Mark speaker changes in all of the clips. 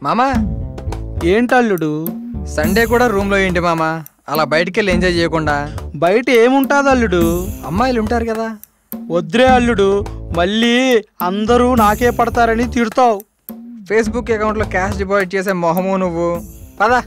Speaker 1: మామా
Speaker 2: ఏంటల్లుడు
Speaker 1: సండే కూడా రూమ్ లో ఏంటి మామా? అలా బయటికి వెళ్ళి ఎంజాయ్ చేయకుండా.
Speaker 2: బయట ఏముంటాది అల్లుడు?
Speaker 1: అమ్మాయిలు ఉంటారు కదా.
Speaker 2: వద్దురే అల్లుడు, మళ్ళీ అందరూ నాకే పడతారని తిడతావు.
Speaker 1: ఫేస్బుక్ అకౌంట్ లో క్యాష్ డిపాజిట్ చేసే మొహము నువ్వు. పదా.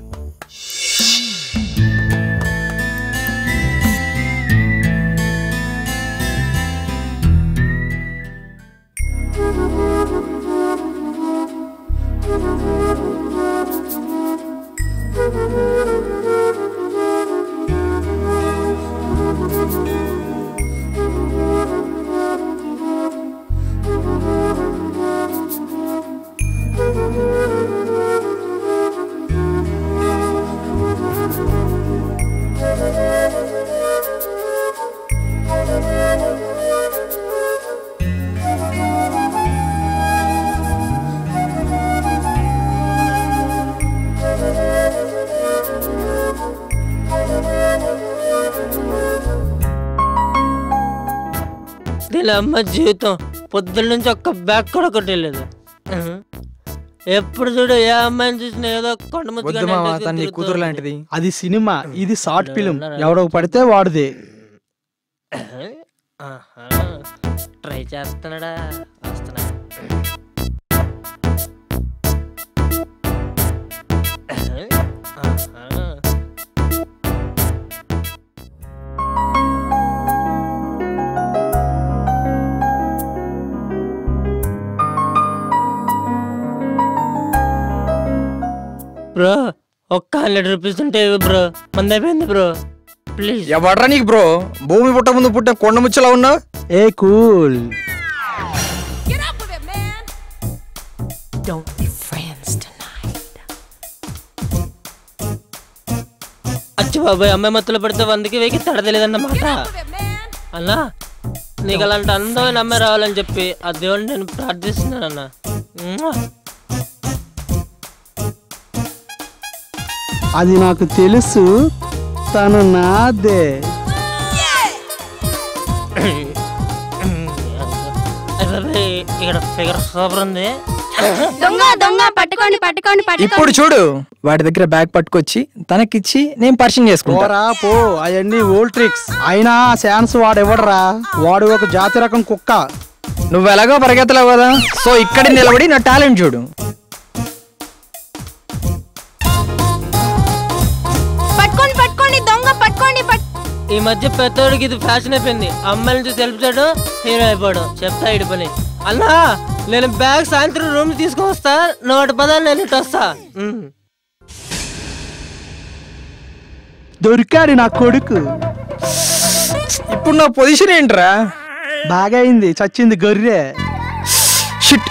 Speaker 3: అమ్మ జీవితం పొద్దున్న నుంచి ఒక్క బ్యాగ్ కూడా కొట్టలేదు. ఎప్పుడు చూడు ఏ అమ్మాయిని చూసినా ఏదో కొండ
Speaker 1: కూతురు లాంటిది.
Speaker 2: అది సినిమా, ఇది షార్ట్ ఫిలిం. ఎవడో పడితే వాడిదే.
Speaker 3: ట్రై చేస్తున్నాడా? వస్తున్నా. బ్రో ఒక్క 100 రూపీస్ ఉంటే బ్రో, మంది అయిపోయింది బ్రో, ప్లీజ్.
Speaker 1: ఎవడ్రా నీకు బ్రో? భూమి పుట్ట ముందు పుట్టిన కొండ ముచ్చలా ఉన్నావు.
Speaker 2: ఏ కూల్.
Speaker 3: అచ్చి బాబాయ్, అమ్మాయి మత్తులో పడితే 100కి 1000కి తడదలేదన్నమాట. అన్నా నీకు అలాంటి అందమైన అమ్మాయి రావాలని చెప్పి ఆ దేవుడిని నేను ప్రార్థిస్తున్నానన్నా.
Speaker 2: అది నాకు తెలుసు, తను నాదే.
Speaker 3: ఇక్కడ ఫిగర్ సూపర్ ఉంది.
Speaker 4: దొంగ దొంగ పట్టుకోండి పట్టుకోండి.
Speaker 1: ఇప్పుడు చూడు, వాడి దగ్గర బ్యాగ్ పట్టుకొచ్చి తనకిచ్చి నేను పరిచయం చేసుకుంటా.
Speaker 2: పో, అవన్నీ ఓల్డ్ ట్రిక్స్. అయినా ఛాన్స్ వాడెవడరా? వాడు ఒక జాతి రకం కుక్క.
Speaker 1: నువ్వు ఎలాగో పరిగెత్తలేవు కదా, సో ఇక్కడ నిలబడి నా టాలెంట్ చూడు.
Speaker 4: పట్టుకోండి పట్టుకోండి దొంగ పట్టుకోండి.
Speaker 3: ఈ మధ్య పెద్దోడికి ఇది ఫ్యాషన్ అయిపోయింది. అమ్మాయిల నుంచి సెల్ఫ్ చేయడం, హీరో అయిపోవడం. చెప్తా ఇటు పని. అన్నా నేను బ్యాగ్ సాయంత్రం రూమ్ తీసుకొని వస్తా, 110 నేను ఇటు వస్తా.
Speaker 2: దొరికాడు నా కొడుకు.
Speaker 1: ఇప్పుడు నా పొజిషన్ ఏంట్రా?
Speaker 2: బాగా అయింది, చచ్చింది గొర్రె.
Speaker 1: షిట్.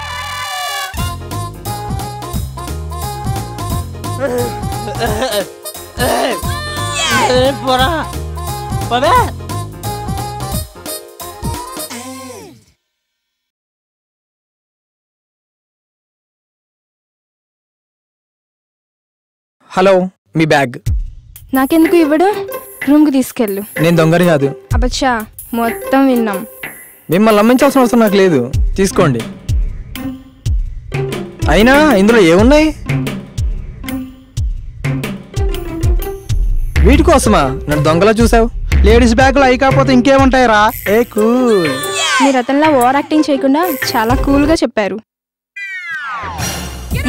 Speaker 3: పోరా పదే.
Speaker 1: హలో, మీ బ్యాగ్.
Speaker 4: నాకెందుకు ఇవ్వడు? రూమ్ కి తీసుకెళ్ళు.
Speaker 1: నేను దొంగని కాదు.
Speaker 4: అబ్బచ్చా, మొత్తం విన్నాం.
Speaker 1: మిమ్మల్ని నమ్మించాల్సిన అవసరం నాకు లేదు, తీసుకోండి. అయినా ఇందులో ఏమున్నాయి? వీటి కోసమా నన్ను దొంగలా చూసావు?
Speaker 2: లేడీస్ బ్యాగులు అయి కాకపోతే ఇంకేముంటాయిరా? ఏ కూల్.
Speaker 4: మీరు అతనిలా ఓవర్ యాక్టింగ్ చేయకుండా చాలా కూల్ గా చెప్పారు.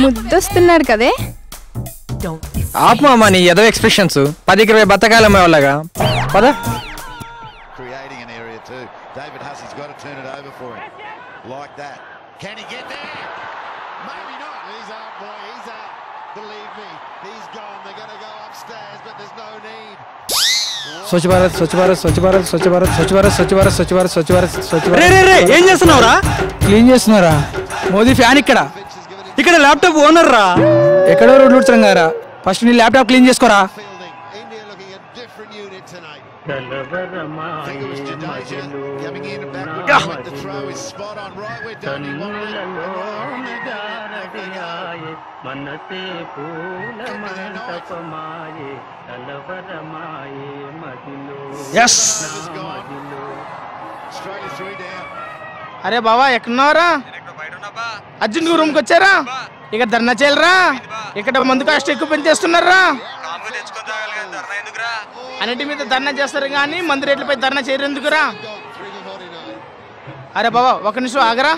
Speaker 4: ముద్దొస్తున్నాడు కదే.
Speaker 1: ఆత్మా నీ ఏదో ఎక్స్ప్రెషన్స్ 10కి 20 బతకాల వాళ్ళగా. పద. స్వచ్ఛ భారత్ స్వచ్ఛ భారత్ స్వచ్ఛ భారత్ స్వచ్ఛ భారత్ స్వచ్ఛ భారత్ స్వచ్ఛ భారత్ స్వచ్ఛ భారత్ స్వచ్ఛ భారత్ స్వచ్ఛ భారత్.
Speaker 2: ఏం చేస్తున్నావురా?
Speaker 1: క్లీన్ చేస్తున్నారా?
Speaker 2: మోదీ ఫ్యాన్ ఇక్కడ ల్యాప్టాప్ ఓనర్ రా.
Speaker 1: ఎక్కడో రోడ్లు ఉడ్చంగారా. ఫస్ట్ నీ ల్యాప్టాప్ క్లీన్ చేసుకోరా.
Speaker 2: అరే బావా, ఎక్కడున్నారా? అర్జున్ రూమ్కి వచ్చారా? ఇక ధర్నా చేయాలరా. ఇక్కడ మందు కాస్ట్ ఎక్కువ పెంచేస్తున్నారా. అన్నిటి మీద ధర్నా చేస్తారు కానీ మందు రేట్లపై ధర్నా చేయరు ఎందుకురా? అరే బాబా ఒక నిమిషం ఆగరా.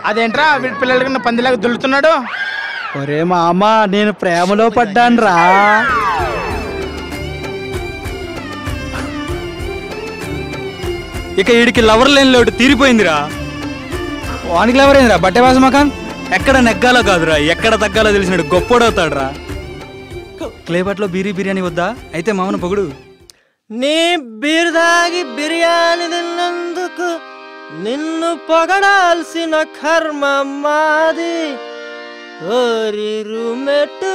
Speaker 2: అదేంట్రా వీడి పిల్లల కన్నా పందిలాగా దుల్లుతున్నాడు. ఒరే మామ నేను ప్రేమలో పడ్డాను రా.
Speaker 1: ఇక వీడికి లవర్ లేని లోటు తీరిపోయిందిరా. వానికి లవర్ అయిందిరా బట్టే వాసు మకాన్. ఎక్కడ నెగ్గాలో కాదురా ఎక్కడ తగ్గాలో తెలిసినాడు గొప్పోడవుతాడు రా. క్లేపట్లో బిర్యానీ వద్దా? అయితే మామను పొగుడు.
Speaker 3: నీ బీరు దాగి బిర్యానీ తిన్నందుకు నిన్ను పొగడాల్సిన కర్మ మాది. ఓరి రూమెట్టు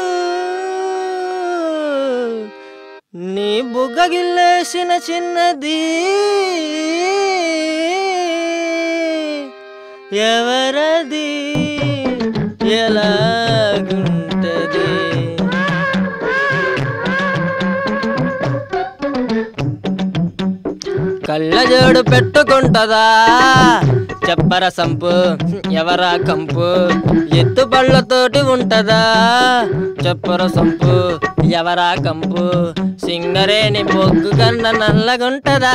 Speaker 3: నీ బుగ్గ గిల్లేసిన చిన్నది ఎవరది ఎలాగుంటది? కళ్ళజోడు పెట్టుకుంటదా చెప్పర సంపు ఎవరా కంపు? ఎత్తు పళ్ళతోటి ఉంటదా చెప్పర సంపు ఎవరా కంపు? సింగరేని బొగ్గు కన్న నల్లగుంటదా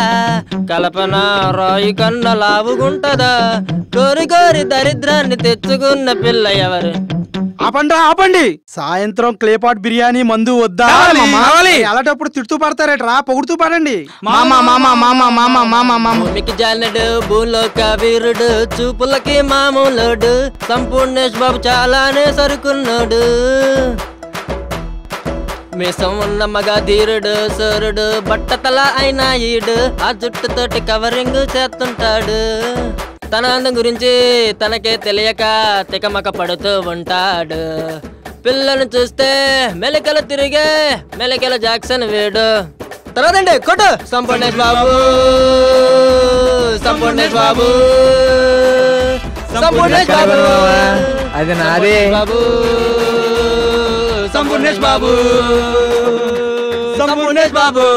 Speaker 3: కల్పన రాయి కన్న లావుగుంటదా? కోరి కోరి దరిద్రాన్ని తెచ్చుకున్న పిల్ల ఎవరు?
Speaker 2: ఆపండి ఆపండి. సాయంత్రం క్లేపాట్ బిర్యానీ మందు వద్దా? అలాంటప్పుడు తిడుతూ పడతారేట్రా, పొగుడుతూ పడండి.
Speaker 3: భూమికి జాలడు భూలోక వీరుడు చూపులకి మామూలుడు సంపూర్ణేష్ బాబు చాలానే సరుకున్నాడు. మీసం ఉన్న మగ ధీరుడు సూర్యుడు బట్టతల అయినా ఈడు ఆ జుట్టుతోటి కవరింగ్ చేస్తుంటాడు. తన అందం గురించి తనకే తెలియక తికమక పడుతూ ఉంటాడు. పిల్లను చూస్తే మెలికలు తిరిగే మెలికల జాక్సన్ వీడు. తర్వాతండి కొట్టు సంపూర్ణేష్ బాబు సంపూర్ణేష్ బాబు సంపూర్ణేష్ బాబు
Speaker 1: అది నాదే
Speaker 3: బాబు సంపూర్ణేష్ బాబు సంపూర్ణేష్ బాబు.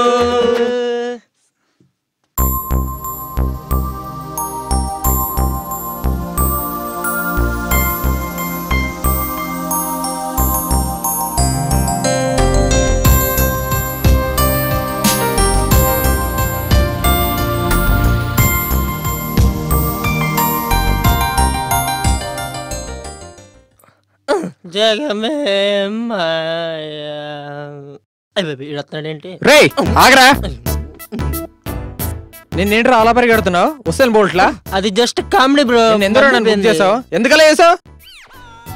Speaker 3: జగమే మాయా ఇడతాడేంటి?
Speaker 1: రే ఆగరా. నిన్నేంట్రా అలా పరిగెడుతున్నావు? ఉసేన్ బోల్ట్లా?
Speaker 3: అది జస్ట్ కామెడీ బ్రో.
Speaker 1: ఎందుకు నన్ను బుక్ చేసావు? ఎందుకలా చేసావు?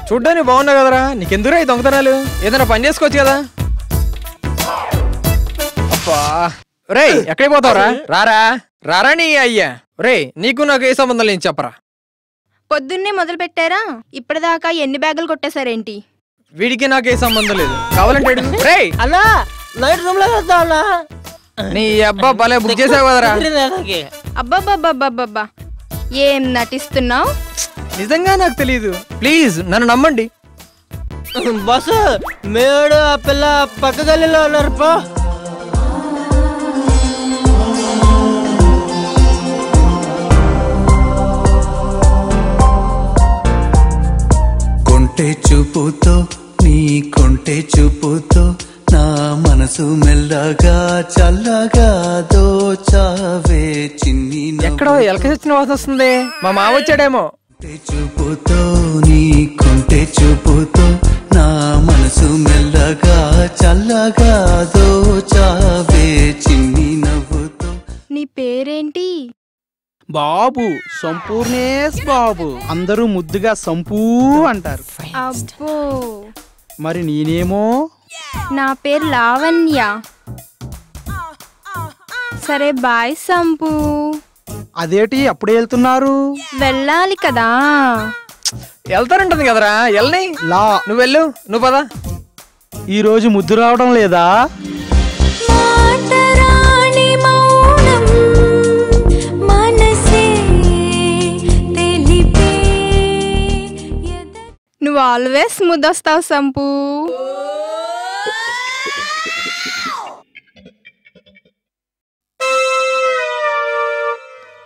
Speaker 1: చూడ్డానికి బాగున్నావు కదరా, నీకెందుకురా ఈ దొంగతనాలు? ఏదైనా పని చేసుకోవచ్చు కదా. అబ్బా రే ఎక్కడికి పోతావురా? రారా రారా నీ అయ్యా. రే నీకు నాకు ఏ సంబంధం లేని చెప్పరా.
Speaker 4: పొద్దున్నే మొదలు పెట్టారా, ఇప్పటిదాకా ఎన్ని బ్యాగులు కొట్టేశారేంటి?
Speaker 1: వీడికి నాకే సంబంధం లేదు. కావాలంటే రే
Speaker 3: అన్నా నైట్ రూమ్ లో వెళ్తావు అన్నా.
Speaker 1: నీ అబ్బా భలే బుక్ చేసావు కదరా.
Speaker 4: అబ్బబ్బబ్బబ్బబ్బబ్బా ఏం నటిస్తున్నావు?
Speaker 1: నిజంగా నాకు తెలియదు, ప్లీజ్ నన్ను నమ్మండి.
Speaker 3: బస్సు మేడు ఆ పిల్ల పక్క గల్లీలో ఉన్నారు పో.
Speaker 5: కొంటె చూపుతో నీ కొంటె చూపుతో నా మనసు మెల్లగా చల్లగా దోచావే చిన్ని.
Speaker 1: ఎక్కడో ఎలక చచ్చిన వాసన వస్తుంది. మా మామ వచ్చాడేమో.
Speaker 5: చూపుతో నీ కొంటె చూపుతో నా మనసు మెల్లగా చల్లగా దోచావే చిన్ని నవ్వుతో.
Speaker 4: నీ పేరేంటి?
Speaker 2: బాబు సంపూర్ణేష్ బాబు. అందరూ ముద్దుగా సంపూ అంటారు.
Speaker 4: అబ్బో
Speaker 2: మరి నేనేమో
Speaker 4: నా పేరు లావణ్య. సరే బాయ్ సంపు.
Speaker 2: అదేటి అప్పుడే వెళ్తున్నారు?
Speaker 4: వెళ్ళాలి కదా.
Speaker 1: వెళ్తారంటుంది కదరా, వెళ్ళని
Speaker 2: లా
Speaker 1: నువ్వు వెళ్ళు, నువ్వు పదా.
Speaker 2: ఈరోజు ముద్దు రావడం లేదా?
Speaker 4: నువ్వు ఆల్వేస్ ముద్దొస్తావు సంపు.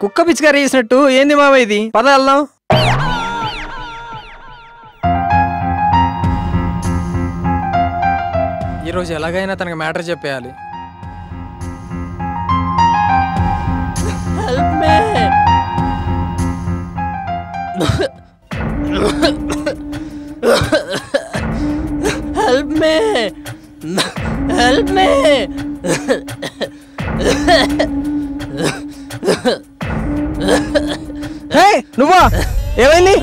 Speaker 1: కుక్క పిచ్చికారి చేసినట్టు ఏంది మావ ఇది? పద వెళ్దాం.
Speaker 6: ఈరోజు ఎలాగైనా తనకి మ్యాటర్ చెప్పేయాలి.
Speaker 3: Help me. Help me. Help me.
Speaker 6: Hey నువ్వా, ఏమైంది?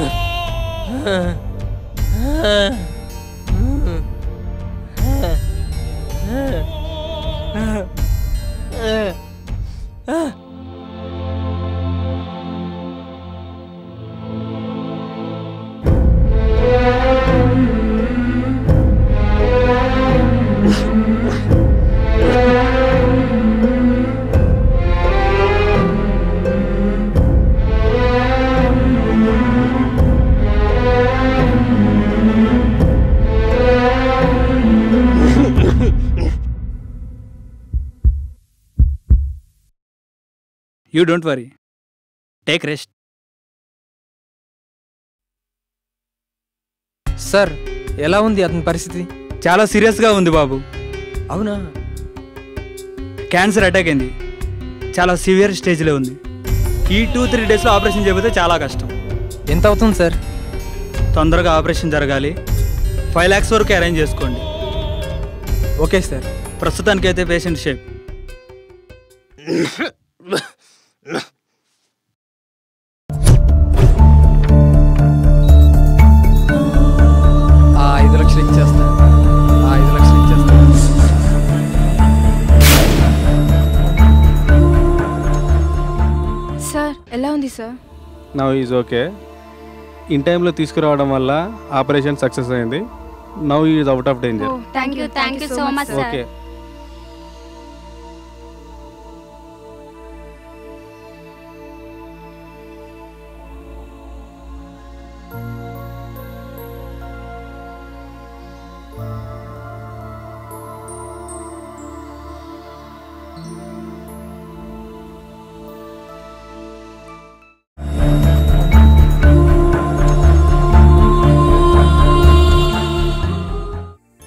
Speaker 1: You don't worry, take rest.
Speaker 6: Sir ఎలా ఉంది అతని పరిస్థితి?
Speaker 1: చాలా సీరియస్గా ఉంది బాబు.
Speaker 6: అవునా?
Speaker 1: క్యాన్సర్ అటాక్ అయింది, చాలా సివియర్ స్టేజ్లో ఉంది. ఈ 2-3 డేస్లో ఆపరేషన్ చేయకపోతే చాలా కష్టం.
Speaker 6: ఎంత అవుతుంది సార్?
Speaker 1: తొందరగా ఆపరేషన్ జరగాలి. 5 lakhs వరకు అరేంజ్ చేసుకోండి.
Speaker 6: Okay sir.
Speaker 1: ప్రస్తుతానికైతే పేషెంట్ షేప్.
Speaker 6: ఆ 5 లక్షలు ఇచ్చేస్తాను. ఆ 5 లక్షలు ఇచ్చేస్తాను.
Speaker 4: సార్ ఎలా ఉంది sir?
Speaker 7: Now is okay. In టైంలో తీసుకురావడం వల్ల ఆపరేషన్ సక్సెస్ అయింది. Now is out of danger.
Speaker 4: Thank you so much sir.
Speaker 7: Okay.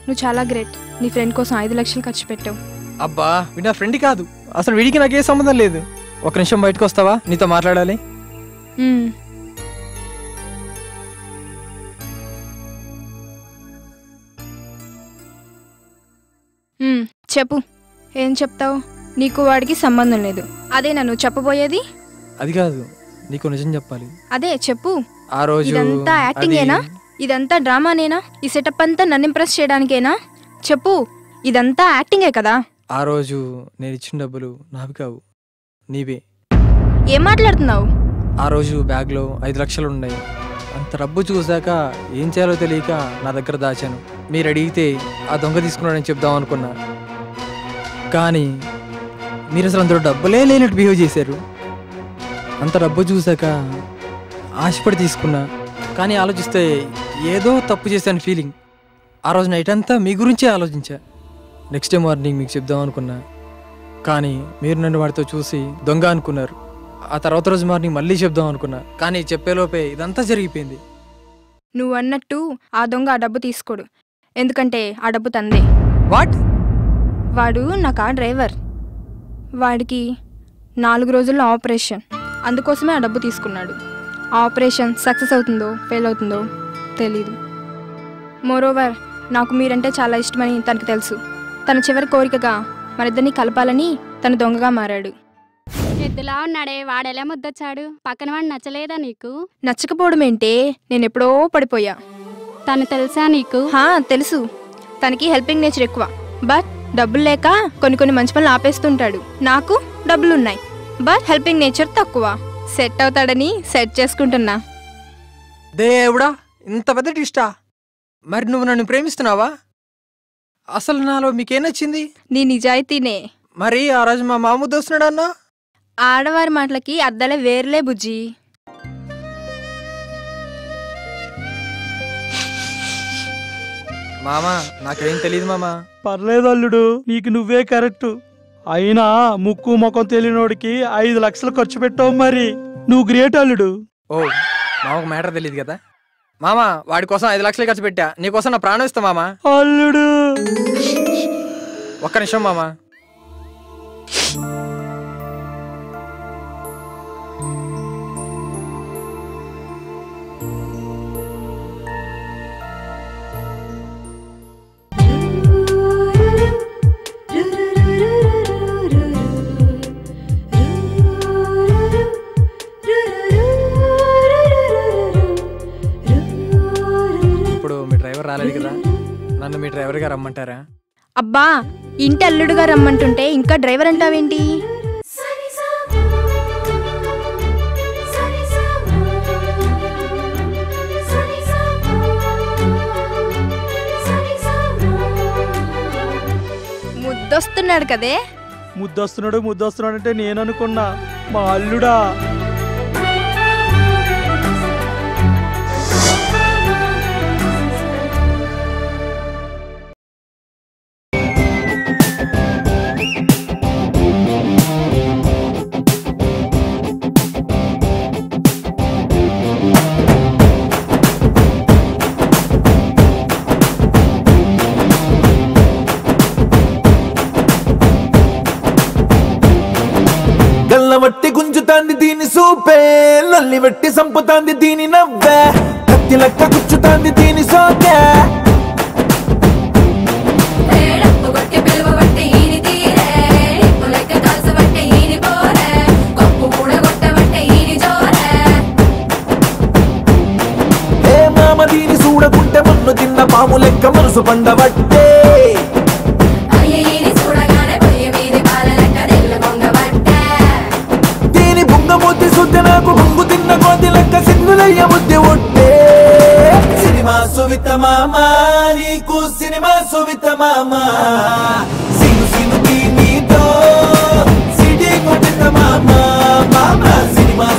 Speaker 4: నువ్వు చాలా గ్రేట్. నీ ఫ్రెండ్ కోసం 5 లక్షలు ఖర్చు పెట్టావు.
Speaker 6: అబ్బా వీడు నా ఫ్రెండ్ కాదు, అసలు వీడికి నాకే సంబంధం లేదు. ఒక నిమిషం బయటకు వస్తావా, నీతో మాట్లాడాలి.
Speaker 4: చెప్పు, ఏం చెప్తావు? నీకు వాడికి సంబంధం లేదు, అదే నన్ను చెప్పబోయేది.
Speaker 6: అది కాదు, నీకు నిజం చెప్పాలి.
Speaker 4: అదే చెప్పు.
Speaker 6: ఆ రోజు
Speaker 4: ఇదంతా యాక్టింగేనా? ఇదంతా డ్రామానేనా? ఈ సెటప్ అంతా నన్ను ఇంప్రెస్ చేయడానికేనా? చెప్పు, ఇదంతా యాక్టింగే కదా?
Speaker 6: ఆ రోజు నేను ఇచ్చిన డబ్బులు నావి కావు, నీవే.
Speaker 4: ఏం మాట్లాడుతున్నావు?
Speaker 6: ఆ రోజు బ్యాగ్లో 5 లక్షలు ఉన్నాయి. అంత డబ్బు చూశాక ఏం చేయాలో తెలియక నా దగ్గర దాచాను. మీరు అడిగితే ఆ దొంగ తీసుకున్నాడని చెప్దాం అనుకున్నా, కానీ మీరు అసలు అందరూ డబ్బులే లేనట్టు బిహేవ్ చేశారు. అంత డబ్బు చూశాక ఆశపడి తీసుకున్నా, కానీ ఆలోచిస్తే ఏదో తప్పు చేశాను ఫీలింగ్. ఆ రోజు నైట్ అంతా మీ గురించే ఆలోచించా. నెక్స్ట్ డే మార్నింగ్ మీకు చెప్దాం అనుకున్నా, కానీ మీరు నన్ను వాడితో చూసి దొంగ అనుకున్నారు. ఆ తర్వాత రోజు మార్నింగ్ మళ్ళీ చెప్దాం అనుకున్నా, కానీ చెప్పేలోపే ఇదంతా జరిగిపోయింది.
Speaker 4: నువ్వు అన్నట్టు ఆ దొంగ ఆ డబ్బు తీసుకోడు, ఎందుకంటే ఆ డబ్బు తందే.
Speaker 6: వాట్?
Speaker 4: వాడు నా కార్ డ్రైవర్. వాడికి 4 రోజుల్లో ఆపరేషన్, అందుకోసమే ఆ డబ్బు తీసుకున్నాడు. ఆ ఆపరేషన్ సక్సెస్ అవుతుందో ఫెయిల్ అవుతుందో తెలీదు. మోరోవర్, నాకు మీరంటే చాలా ఇష్టమని తనకు తెలుసు. తన చివరి కోరికగా మరిద్దరిని కలపాలని తను దొంగగా మారాడు.
Speaker 8: ఎద్దులా ఉన్నాడే, వాడెలా ముద్దొచ్చాడు? పక్కన వాడు నచ్చలేదా నీకు?
Speaker 4: నచ్చకపోవడం ఏంటే, నేను ఎప్పుడో పడిపోయా.
Speaker 8: తను తెలుసా నీకు?
Speaker 4: తెలుసు. తనకి హెల్పింగ్ నేచర్ ఎక్కువ, బట్ డబ్బులు లేక కొన్ని మంచి పనులు ఆపేస్తుంటాడు. నాకు డబ్బులున్నాయి, బట్ హెల్పింగ్ నేచర్ తక్కువ. సెట్ అవుతాడని సెట్ చేసుకుంటున్నా.
Speaker 6: దేవుడా, ఇంత పెద్ద టిస్టా? మరి నువ్వు నన్ను ప్రేమిస్తున్నావా? అసలు నాలో మీకేం నచ్చింది?
Speaker 4: నీ నిజాయితీనే.
Speaker 6: మరి ఆ రోజు మా మామ దోస్తున్నాడు అన్నా?
Speaker 4: ఆడవారి మాటలకి అద్దాలే వేర్లే బుజ్జి.
Speaker 6: మామా, నాకేం తెలియదు మామా.
Speaker 2: పర్లేదు అల్లుడు, నీకు నువ్వే కరెక్ట్. అయినా ముక్కు ముఖం తెలియనోడికి 5 లక్షలు ఖర్చు పెట్టావు, మరి నువ్వు గ్రేట్ అల్లుడు.
Speaker 6: ఓ, మామకు మ్యాటర్ తెలియదు కదా. మామా, వాడి కోసం 5 లక్షలు ఖర్చు పెట్టా, నీకోసం నా ప్రాణం ఇస్తా మామా.
Speaker 2: అల్లుడు
Speaker 6: ఒక్క నిమిషం మామా. ఇప్పుడు మీ డ్రైవర్ రాలేదు కదా, నన్ను మీ డ్రైవర్గా రమ్మంటారా?
Speaker 4: అబ్బా, ఇంటి అల్లుడుగా రమ్మంటుంటే ఇంకా డ్రైవర్ అంటావేంటి? ముద్దొస్తున్నాడు కదే.
Speaker 2: ముద్దొస్తున్నాడు అంటే నేను అనుకున్నా మా అల్లుడా.
Speaker 9: గల్లవట్టి గుంజుతాంది దీని సూపే, లల్లి వెట్టి సంపుతాంది దీని నవ్వే, కత్తి లెక్క గుచ్చుతాంది దీని సోకే. ఏ మామ దీని చూడకుంటే మన్ను తిన్న పాము లెక్క మనసు పండబట్టే. బుంగమూర్తి సుద్ది నాకు బొంగు తిన్న కోతి లెక్క సింగులయ్య బుద్ధి ఉంటే. సినిమా సువిత మామ నీకు సినిమా సువిత మామ, సిను సిను నీతో సిటీ కొట్టిన మామ మామ సినిమా